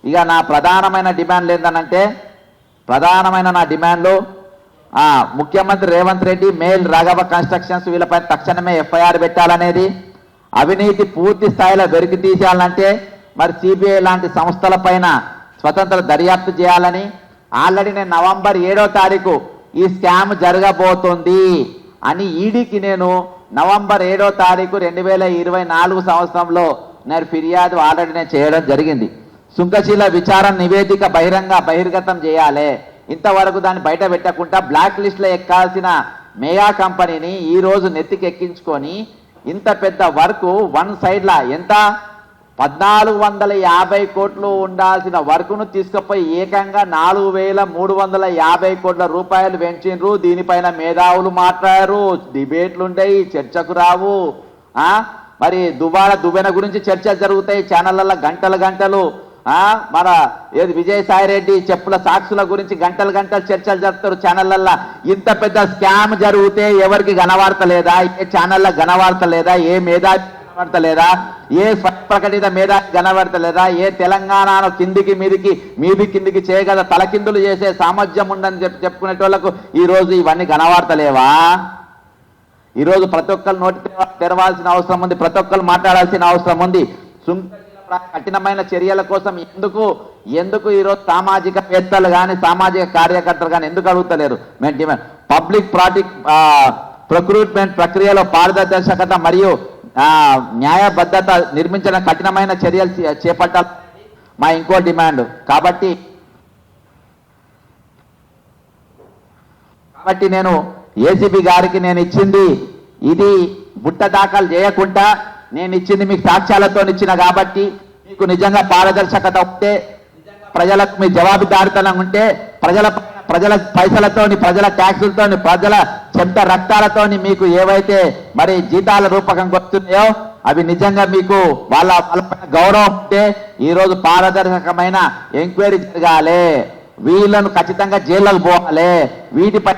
ఇక నా ప్రధానమైన డిమాండ్లు ఏంటనంటే నా డిమాండ్లు ముఖ్యమంత్రి రేవంత్ రెడ్డి మేల్ రాఘవ కన్స్ట్రక్షన్స్ వీళ్ళపైన తక్షణమే ఎఫ్ఐఆర్ పెట్టాలనేది, అవినీతి పూర్తి స్థాయిలో వెలికి తీసేయాలంటే మరి సిబిఐ లాంటి సంస్థలపైన స్వతంత్ర దర్యాప్తు చేయాలని, ఆల్రెడీ నేను నవంబర్ 7వ తారీఖు ఈ స్కామ్ జరగబోతుంది అని ఈడీకి నేను నవంబర్ 7వ తారీఖు 2024 సంవత్సరంలో నేను ఫిర్యాదు ఆల్రెడీ నేను చేయడం జరిగింది. సుంకశీల విచారణ నివేదిక బహిర్గతం చేయాలి. ఇంతవరకు దాన్ని బయట పెట్టకుండా బ్లాక్ లిస్ట్లో ఎక్కాల్సిన మేయా కంపెనీని ఈరోజు నెత్తికెక్కించుకొని ఇంత పెద్ద వర్క్ వన్ సైడ్లా ఎంత 1450 కోట్లు ఉండాల్సిన వర్క్ను తీసుకుపోయి ఏకంగా 4350 కోట్ల రూపాయలు పెంచిండ్రు. దీనిపైన మేధావులు మాట్లాడారు, డిబేట్లు ఉంటాయి, చర్చకు రావు. మరి దువ్వెన గురించి చర్చలు జరుగుతాయి ఛానళ్ళల్లో గంటలు. మన ఏది విజయసాయి రెడ్డి చెప్పుల సాక్షుల గురించి గంటలు చర్చలు జరుపుతారు ఛానళ్ళల్లో. ఇంత పెద్ద స్కామ్ జరిగితే ఎవరికి గణవార్తలేదా? ఏ ఛానల్లో గణవార్తలేదా? ఏ మేధావి గణవార్తలేదా? ఏ ప్రకటిత మేధావి గణవార్తలేదా? ఏ తెలంగాణను కిందికి చేయగల తలకిందులు చేసే సామర్థ్యం ఉందని చెప్పుకునేటోళ్లకు ఈరోజు ఇవన్నీ గణవార్తలేవా? ఈరోజు ప్రతి ఒక్కరు నోటి తెరవాల్సిన అవసరం ఉంది, ప్రతి ఒక్కరు మాట్లాడాల్సిన అవసరం ఉంది. కఠినమైన చర్యల కోసం ఎందుకు ఈరోజు సామాజికవేత్తలు కానీ సామాజిక కార్యకర్తలు కానీ ఎందుకు అడుగుతలేరు? మేము డిమాండ్ పబ్లిక్ ప్రొక్రూట్మెంట్ ప్రక్రియలో పారదర్శకత మరియు న్యాయబద్ధత నిర్మించిన కఠినమైన చర్యలు చేపట్టాలి మా ఇంకో డిమాండ్. కాబట్టి నేను ఏసీబీ గారికి నేను ఇచ్చింది ఇది బుట్ట దాఖలు చేయకుండా నేను ఇచ్చింది మీకు సాక్ష్యాలతో ఇచ్చిన కాబట్టి మీకు నిజంగా పారదర్శకత ఉంటే, ప్రజలకు మీ జవాబుదారితనం ఉంటే, ప్రజల పైసలతోని, ప్రజల ట్యాక్సులతోని, ప్రజల చెంత రక్తాలతోని మీకు ఏవైతే మరి జీతాల రూపకంగా వస్తున్నాయో అవి నిజంగా మీకు వాళ్ళపైన గౌరవం ఉంటే ఈరోజు పారదర్శకమైన ఎంక్వైరీ జరగాలి. వీళ్ళను ఖచ్చితంగా జైల్లోకి పోవాలి. వీటిపై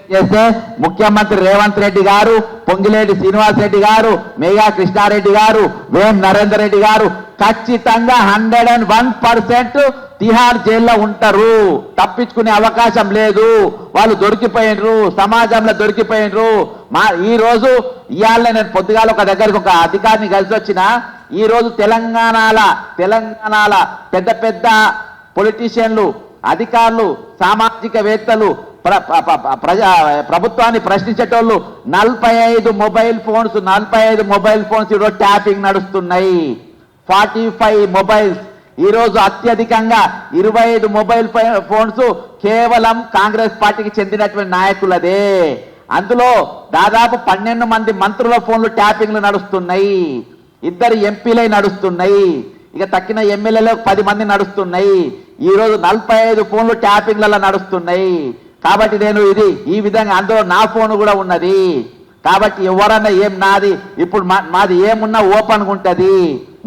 చేస్తే ముఖ్యమంత్రి రేవంత్ రెడ్డి గారు, పొంగిలేటి శ్రీనివాస్ రెడ్డి గారు, మేఘా కృష్ణారెడ్డి గారు, వేం నరేందర్ రెడ్డి గారు ఖచ్చితంగా 101% తిహార్ జైల్లో ఉంటారు. తప్పించుకునే అవకాశం లేదు. వాళ్ళు దొరికిపోయినరు, సమాజంలో దొరికిపోయినరు. ఈ రోజు ఇవాళ నేను పొద్దుగాల ఒక దగ్గరికి ఒక అధికారిని కలిసి వచ్చిన, ఈ రోజు తెలంగాణల పెద్ద పొలిటీషియన్లు, అధికారులు, సామాజికవేత్తలు, ప్రభుత్వాన్ని ప్రశ్నించేటోళ్ళు 45 మొబైల్ ఫోన్స్ ఈరోజు ట్యాపింగ్ నడుస్తున్నాయి. 45 మొబైల్స్ ఈరోజు అత్యధికంగా 25 మొబైల్ ఫోన్స్ కేవలం కాంగ్రెస్ పార్టీకి చెందినటువంటి నాయకులదే. అందులో దాదాపు 12 మంది మంత్రుల ఫోన్లు ట్యాపింగ్లు నడుస్తున్నాయి, 2 ఎంపీలై నడుస్తున్నాయి, ఇక తక్కిన ఎమ్మెల్యేలు 10 మంది నడుస్తున్నాయి. ఈరోజు 45 ఫోన్లు ట్యాపింగ్లలో నడుస్తున్నాయి. కాబట్టి నేను ఈ విధంగా అందులో నా ఫోన్ కూడా ఉన్నది. కాబట్టి ఎవరన్నా నాది ఇప్పుడు మాది ఏమున్నా ఓపెన్గా ఉంటుంది.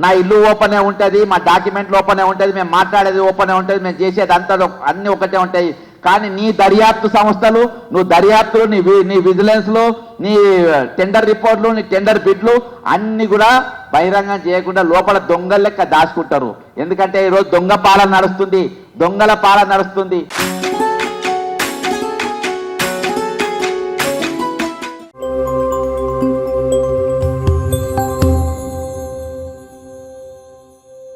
నా ఇల్లు ఓపెనే ఉంటుంది, మా డాక్యుమెంట్లు ఓపెనే ఉంటుంది, మేము మాట్లాడేది ఓపెనే ఉంటుంది, మేము చేసేది అంతా అన్ని ఒకటే ఉంటాయి. కానీ నీ దర్యాప్తు సంస్థలు, నువ్వు దర్యాప్తులు, నీ విజిలెన్స్లు, నీ టెండర్ రిపోర్ట్లు, నీ టెండర్ బిడ్లు అన్ని కూడా బహిరంగం చేయకుండా లోపల దొంగల లెక్క దాచుకుంటారు. ఎందుకంటే ఈరోజు దొంగల పాలన నడుస్తుంది.